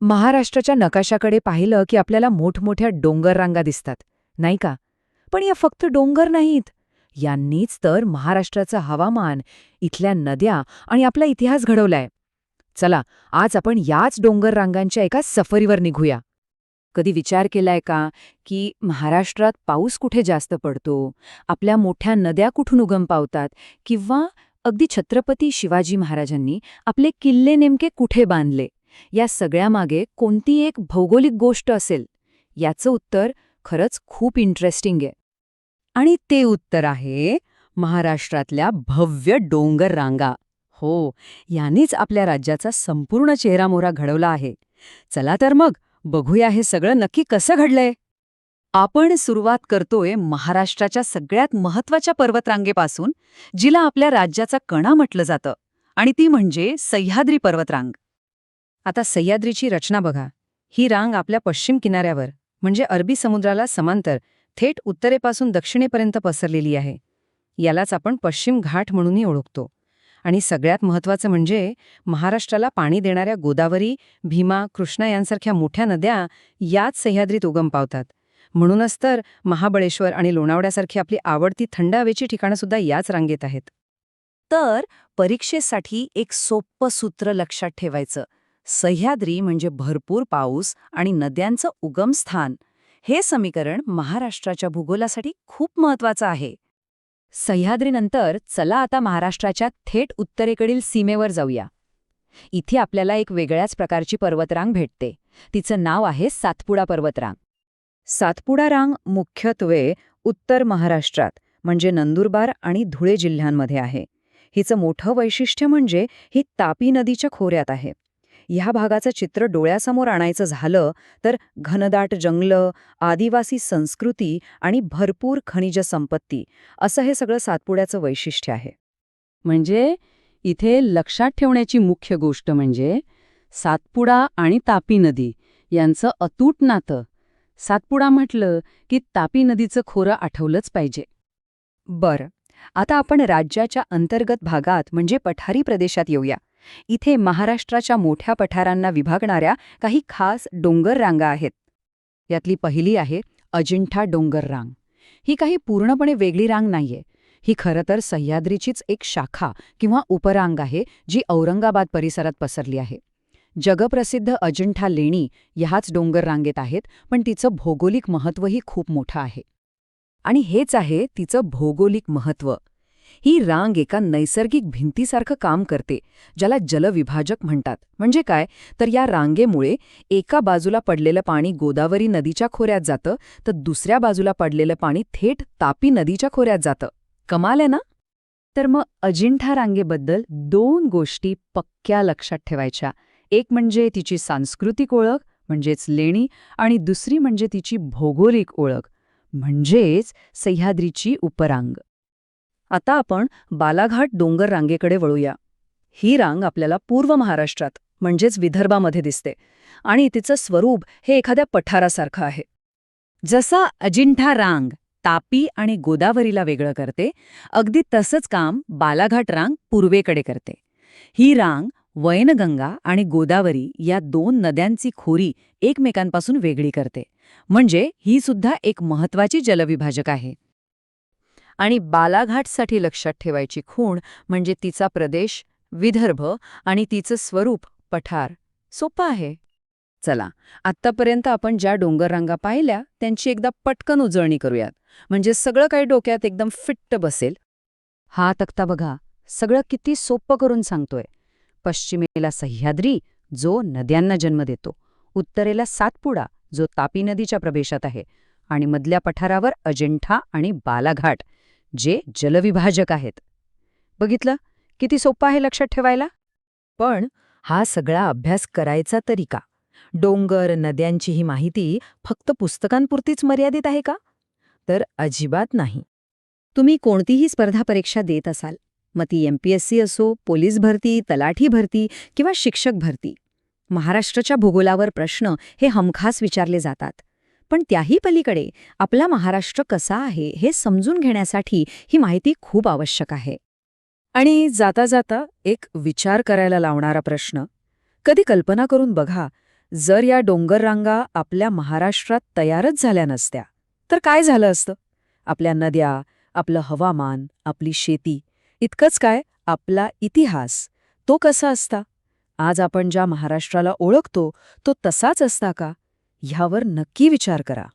महाराष्ट्राच्या नकाशाकडे पाहिलं की आपल्याला मोठमोठ्या डोंगर रांगा दिसतात, नाही का? पण या फक्त डोंगर नाहीत. यांनीच तर महाराष्ट्राचं हवामान, इथल्या नद्या आणि आपला इतिहास घडवलाय. चला, आज आपण याच डोंगर रांगांच्या एका सफरीवर निघूया. कधी विचार केलाय का की महाराष्ट्रात पाऊस कुठे जास्त पडतो, आपल्या मोठ्या नद्या कुठून उगम पावतात, किंवा अगदी छत्रपती शिवाजी महाराजांनी आपले किल्ले नेमके कुठे बांधले? या सगळ्यामागे कोणती एक भौगोलिक गोष्ट असेल? याचं उत्तर खरंच खूप इंटरेस्टिंग आहे. आणि ते उत्तर आहे महाराष्ट्रातल्या भव्य डोंगर रांगा. हो, यांनीच आपल्या राज्याचा संपूर्ण चेहरामोहरा घडवला आहे. चला तर मग बघूया हे सगळं नक्की कसं घडलंय. आपण सुरुवात करतोय महाराष्ट्राच्या सगळ्यात महत्वाच्या पर्वतरांगेपासून, जिला आपल्या राज्याचा कणा म्हटलं जातं, आणि ती म्हणजे सह्याद्री पर्वतरांग. आता सह्याद्रीची रचना बघा. ही रांग आपल्या पश्चिम किनाऱ्यावर म्हणजे अरबी समुद्राला समांतर थेट उत्तरेपासून दक्षिणेपर्यंत पसरलेली आहे. यालाच आपण पश्चिम घाट म्हणूनही ओळखतो. आणि सगळ्यात महत्त्वाचं म्हणजे महाराष्ट्राला पाणी देणाऱ्या गोदावरी, भीमा, कृष्णा यांसारख्या मोठ्या नद्या याच सह्याद्रीत उगम पावतात. म्हणूनच तर महाबळेश्वर आणि लोणावळ्यासारखी आपली आवडती थंड हवेची ठिकाणंसुद्धा याच रांगेत आहेत. तर परीक्षेसाठी एक सोपं सूत्र लक्षात ठेवायचं. सह्याद्री म्हणजे भरपूर पाऊस आणि नद्यांचं उगमस्थान. हे समीकरण महाराष्ट्राच्या भूगोलासाठी खूप महत्वाचं आहे. सह्याद्रीनंतर चला आता महाराष्ट्राच्या थेट उत्तरेकडील सीमेवर जाऊया. इथे आपल्याला एक वेगळ्याच प्रकारची पर्वतरांग भेटते. तिचं नाव आहे सातपुडा पर्वतरांग. सातपुडा रांग मुख्यत्वे उत्तर महाराष्ट्रात म्हणजे नंदुरबार आणि धुळे जिल्ह्यांमध्ये आहे. हिचं मोठं वैशिष्ट्य म्हणजे ही तापी नदीच्या खोऱ्यात आहे. ह्या भागाचं चित्र डोळ्यासमोर आणायचं झालं तर घनदाट जंगलं, आदिवासी संस्कृती आणि भरपूर खनिज संपत्ती असं हे सगळं सातपुड्याचं वैशिष्ट्य आहे. म्हणजे इथे लक्षात ठेवण्याची मुख्य गोष्ट म्हणजे सातपुडा आणि तापी नदी यांचं अतूट नातं. सातपुडा म्हटलं की तापी नदीचं खोरं आठवलंच पाहिजे. बरं, आता आपण राज्याच्या अंतर्गत भागात म्हणजे पठारी प्रदेशात येऊया. इथे महाराष्ट्राच्या मोठ्या पठारांना विभागणाऱ्या काही खास डोंगर रांगा आहेत. यातली पहिली आहे अजिंठा डोंगर रांग. ही काही पूर्णपणे वेगळी रांग नाहीये. ही खरं तर सह्याद्रीचीच एक शाखा किंवा उपरांग आहे, जी औरंगाबाद परिसरात पसरली आहे. जगप्रसिद्ध अजिंठा लेणी ह्याच डोंगर रांगेत आहेत, पण तिचं भौगोलिक महत्त्वही खूप मोठं आहे. आणि हेच आहे तिचं भौगोलिक महत्त्व. ही रांग एका नैसर्गिक भिंतीसारखं काम करते, ज्याला जलविभाजक म्हणतात. म्हणजे काय तर या रांगेमुळे एका बाजूला पडलेलं पाणी गोदावरी नदीच्या खोऱ्यात जातं, तर दुसऱ्या बाजूला पडलेलं पाणी थेट तापी नदीच्या खोऱ्यात जातं. कमाल आहे ना? तर मग अजिंठा रांगेबद्दल दोन गोष्टी पक्क्या लक्षात ठेवायच्या. एक म्हणजे तिची सांस्कृतिक ओळख म्हणजेच लेणी, आणि दुसरी म्हणजे तिची भौगोलिक ओळख म्हणजेच सह्याद्रीची उपरांग. आता आपण बालाघाट डोंगर रांगेकडे वळूया. ही रांग आपल्याला पूर्व महाराष्ट्रात म्हणजेच विदर्भामध्ये दिसते आणि तिचं स्वरूप हे एखाद्या पठारासारखं आहे. जसा अजिंठा रांग तापी आणि गोदावरीला वेगळं करते, अगदी तसंच काम बालाघाट रांग पूर्वेकडे करते. ही रांग वैनगंगा आणि गोदावरी या दोन नद्यांची खोरी एकमेकांपासून वेगळी करते. म्हणजे ही सुद्धा एक महत्वाची जलविभाजक आहे. आणि बालाघाटसाठी लक्षात ठेवायची खूण म्हणजे तिचा प्रदेश विदर्भ आणि तिचं स्वरूप पठार. सोपं आहे. चला, आत्तापर्यंत आपण ज्या डोंगररांगा पाहिल्या त्यांची एकदा पटकन उजळणी करूयात, म्हणजे सगळं काही डोक्यात एकदम फिट्ट बसेल. हा तक्ता बघा, सगळं किती सोपं करून सांगतोय. पश्चिमेला सह्याद्री, जो नद्यांना जन्म देतो. उत्तरेला सातपुडा, जो तापी नदीच्या प्रवेशात आहे. आणि मधल्या पठारावर अजिंठा आणि बालाघाट, जे जलविभाजक आहेत. बघितलं किती सोपं आहे लक्षात ठेवायला. पण हा सगळा अभ्यास करायचा तरी का? डोंगर नद्यांची ही माहिती फक्त पुस्तकांपुरतीच मर्यादित आहे का? तर अजिबात नाही. तुम्ही कोणतीही स्पर्धा परीक्षा देत असाल, मग ती MPSC असो, पोलीस भरती, तलाठी भरती किंवा शिक्षक भरती, महाराष्ट्राच्या भूगोलावर प्रश्न हे हमखास विचारले जातात. पण त्याही पलीकडे आपला महाराष्ट्र कसा आहे हे समजून घेण्यासाठी ही माहिती खूप आवश्यक आहे. आणि जाता जाता एक विचार करायला लावणारा प्रश्न. कधी कल्पना करून बघा, जर या डोंगर रांगा आपल्या महाराष्ट्रात तयारच झाल्या नसत्या तर काय झालं असतं? आपल्या नद्या, आपलं हवामान, आपली शेती, इतकंच काय आपला इतिहास, तो कसा असता? आज आपण ज्या महाराष्ट्राला ओळखतो तो तसाच असता का? ह्यावर नक्की विचार करा.